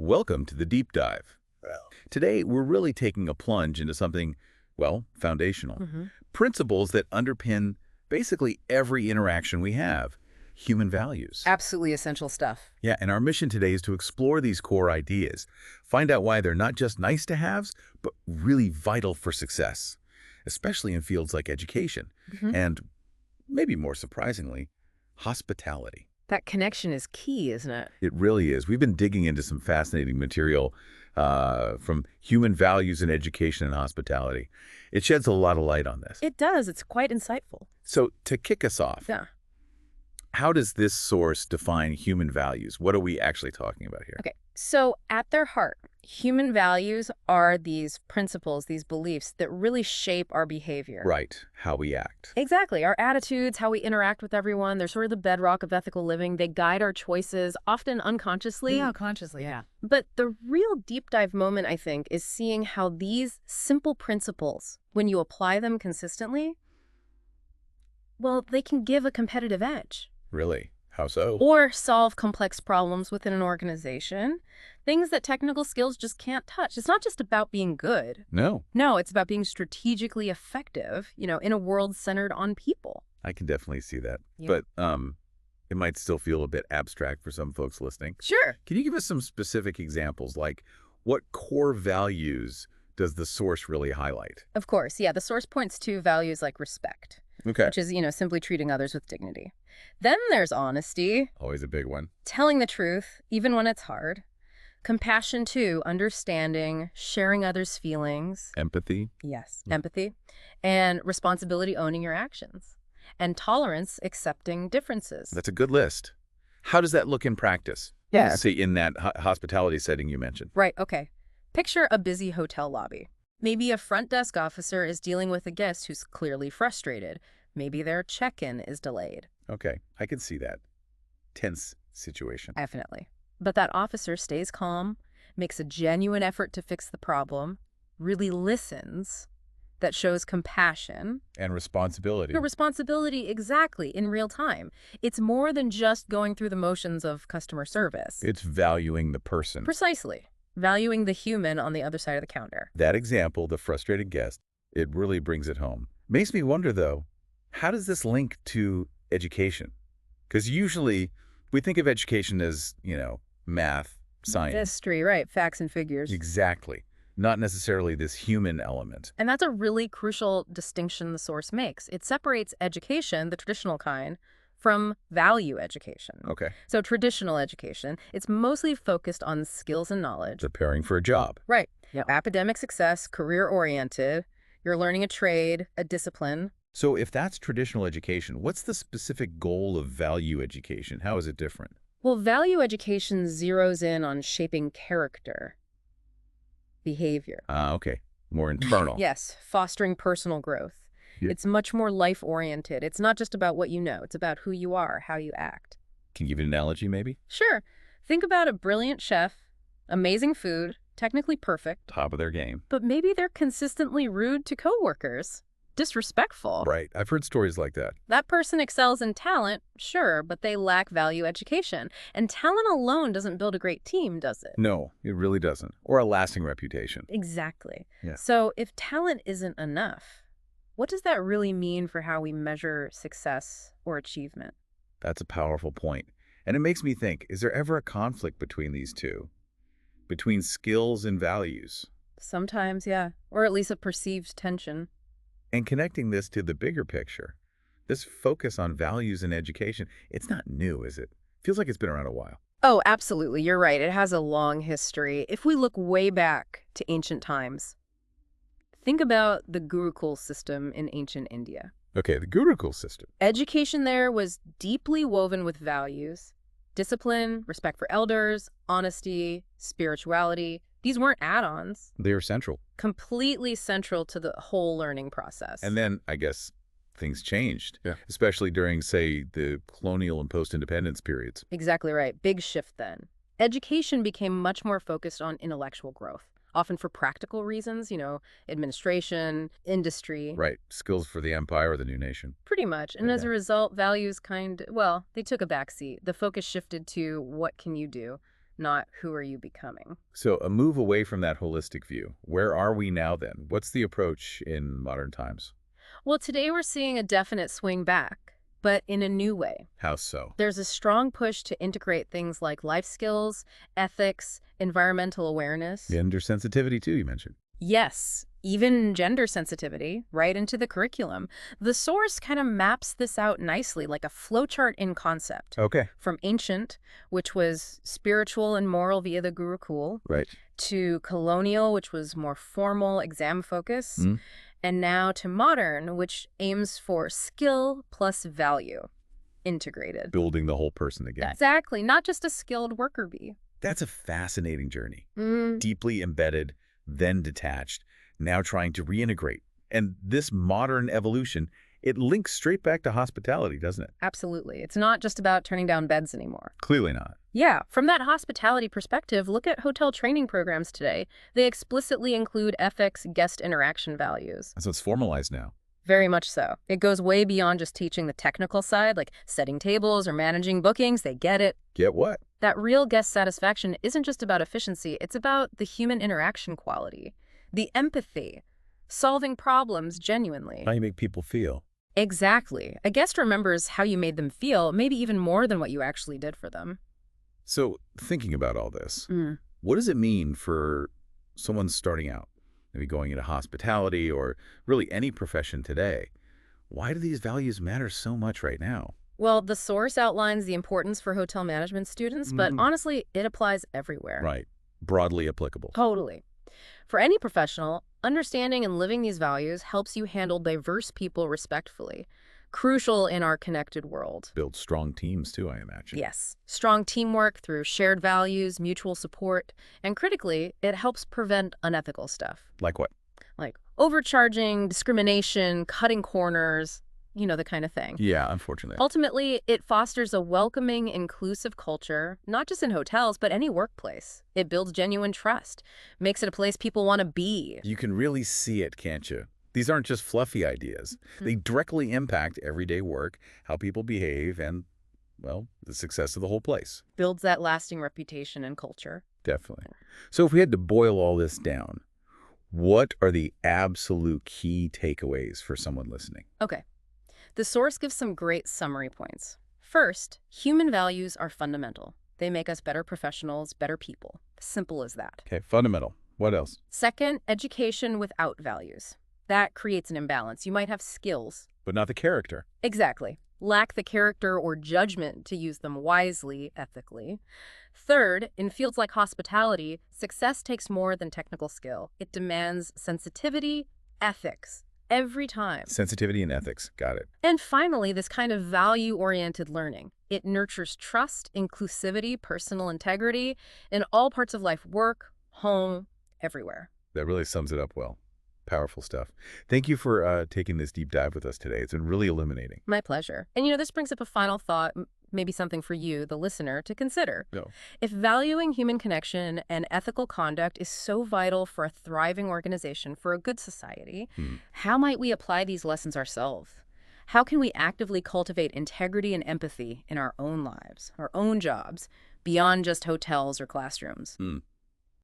Welcome to the deep dive. Well, Today, we're really taking a plunge into something, well, foundational. Principles that underpin basically every interaction we have. Human values. Absolutely essential stuff. Yeah, and our mission today is to explore these core ideas, find out why they're not just nice to haves, but really vital for success, especially in fields like education, and maybe more surprisingly, hospitality. That connection is key, isn't it? It really is. We've been digging into some fascinating material from human values in education and hospitality. It sheds a lot of light on this. It does. It's quite insightful. So to kick us off, Yeah. how does this source define human values? What are we actually talking about here? Okay. So at their heart, human values are these principles, these beliefs that really shape our behavior. Right, how we act. Exactly. Our attitudes, how we interact with everyone, they're sort of the bedrock of ethical living. They guide our choices, often unconsciously. Yeah, consciously, yeah. But the real deep dive moment, I think, is seeing how these simple principles, when you apply them consistently, well, they can give a competitive edge. Really? How so? Or solve complex problems within an organization, things that technical skills just can't touch. It's not just about being good. No, No, it's about being strategically effective, in a world centered on people. I can definitely see that. Yeah. But it might still feel a bit abstract for some folks listening. Sure. Can you give us some specific examples, like what core values does the source really highlight? Of course, yeah, the source points to values like respect, Okay. which is, simply treating others with dignity. Then there's honesty, Always a big one. telling the truth, even when it's hard. Compassion, too, understanding, sharing others' feelings. Empathy. Yes, empathy. And responsibility, owning your actions. And tolerance, accepting differences. That's a good list. How does that look in practice? Yeah. Say in that hospitality setting you mentioned. Right, okay. Picture a busy hotel lobby. Maybe a front desk officer is dealing with a guest who's clearly frustrated. Maybe their check-in is delayed. Okay, I can see that. Tense situation. Definitely. But that officer stays calm, makes a genuine effort to fix the problem, really listens, that shows compassion. And responsibility. Your responsibility, exactly, in real time. It's more than just going through the motions of customer service. It's valuing the person. Precisely. Valuing the human on the other side of the counter. That example, the frustrated guest, it really brings it home. Makes me wonder, though, how does this link to education? Because usually we think of education as, math, science. History, right, facts and figures. Exactly. Not necessarily this human element. And that's a really crucial distinction the source makes. It separates education, the traditional kind, from value education. Okay. So traditional education, it's mostly focused on skills and knowledge. Preparing for a job. Right. Yep. Academic success, career-oriented. You're learning a trade, a discipline. So if that's traditional education, what's the specific goal of value education? How is it different? Well, value education zeroes in on shaping character, behavior. Okay. More internal. Yes, fostering personal growth. Yeah. It's much more life-oriented. It's not just about what you know. It's about who you are, how you act. Can you give an analogy, maybe? Sure. Think about a brilliant chef, amazing food, technically perfect, Top of their game. but maybe they're consistently rude to coworkers, disrespectful. Right. I've heard stories like that. That person excels in talent, sure, but they lack value education. And talent alone doesn't build a great team, does it? No, it really doesn't. Or a lasting reputation. Exactly. Yeah. So if talent isn't enough, what does that really mean for how we measure success or achievement? That's a powerful point. And it makes me think, is there ever a conflict between these two? Between skills and values? Sometimes, yeah. Or at least a perceived tension. And connecting this to the bigger picture, this focus on values in education, it's not new, is it? Feels like it's been around a while. Oh, absolutely. You're right. It has a long history. If we look way back to ancient times, think about the Gurukul system in ancient India. Okay, the Gurukul system. Education there was deeply woven with values, discipline, respect for elders, honesty, spirituality. These weren't add-ons. They are central. Completely central to the whole learning process. And then, I guess, things changed. Yeah. Especially during, say, the colonial and post-independence periods. Exactly right. Big shift then. Education became much more focused on intellectual growth, often for practical reasons, administration, industry. Right. Skills for the empire or the new nation. Pretty much. And as a result, values they took a backseat. The focus shifted to what can you do? not who are you becoming. So a move away from that holistic view. Where are we now then? What's the approach in modern times? Well, today we're seeing a definite swing back, but in a new way. How so? There's a strong push to integrate things like life skills, ethics, environmental awareness. Gender sensitivity too, you mentioned. Yes, even gender sensitivity, right into the curriculum. The source kind of maps this out nicely, like a flowchart in concept. Okay. From ancient, which was spiritual and moral via the Gurukul, Right. to colonial, which was more formal, exam focus, Mm. and now to modern, which aims for skill plus value integrated. Building the whole person again. Exactly, not just a skilled worker bee. That's a fascinating journey. Mm. Deeply embedded, then detached, now trying to reintegrate. And this modern evolution, it links straight back to hospitality, doesn't it? Absolutely. It's not just about turning down beds anymore. Clearly not. Yeah, from that hospitality perspective, look at hotel training programs today. They explicitly include ethics, guest interaction values. So it's formalized now. Very much so. It goes way beyond just teaching the technical side, like setting tables or managing bookings. They get it. Get what? That real guest satisfaction isn't just about efficiency. It's about the human interaction quality, the empathy, solving problems genuinely. How you make people feel. Exactly. A guest remembers how you made them feel, maybe even more than what you actually did for them. So thinking about all this, Mm. what does it mean for someone starting out, maybe going into hospitality or really any profession today? Why do these values matter so much right now? Well, the source outlines the importance for hotel management students, but Mhm. honestly, it applies everywhere. Right. Broadly applicable. Totally. For any professional, understanding and living these values helps you handle diverse people respectfully. Crucial in our connected world. Build strong teams too, I imagine. Yes. Strong teamwork through shared values, mutual support, and critically, it helps prevent unethical stuff. Like what? Like overcharging, discrimination, cutting corners, the kind of thing. Yeah, unfortunately. Ultimately, it fosters a welcoming, inclusive culture, not just in hotels, but any workplace. It builds genuine trust, makes it a place people want to be. You can really see it, can't you? These aren't just fluffy ideas. They directly impact everyday work, how people behave, and, well, the success of the whole place. Builds that lasting reputation and culture. Definitely. So if we had to boil all this down, what are the absolute key takeaways for someone listening? Okay. The source gives some great summary points. First, human values are fundamental. They make us better professionals, better people. Simple as that. Okay, fundamental. What else? Second, education without values. That creates an imbalance. You might have skills. But not the character. Exactly. Lack the character or judgment to use them wisely, ethically. Third, in fields like hospitality, success takes more than technical skill. It demands sensitivity, ethics, every time. Sensitivity and ethics. Got it. And finally, this kind of value-oriented learning. It nurtures trust, inclusivity, personal integrity in all parts of life, work, home, everywhere. That really sums it up well. Powerful stuff. Thank you for taking this deep dive with us today. It's been really illuminating. My pleasure. And this brings up a final thought, maybe something for you, the listener, to consider. No. If valuing human connection and ethical conduct is so vital for a thriving organization, for a good society, how might we apply these lessons ourselves? How can we actively cultivate integrity and empathy in our own lives, our own jobs, beyond just hotels or classrooms?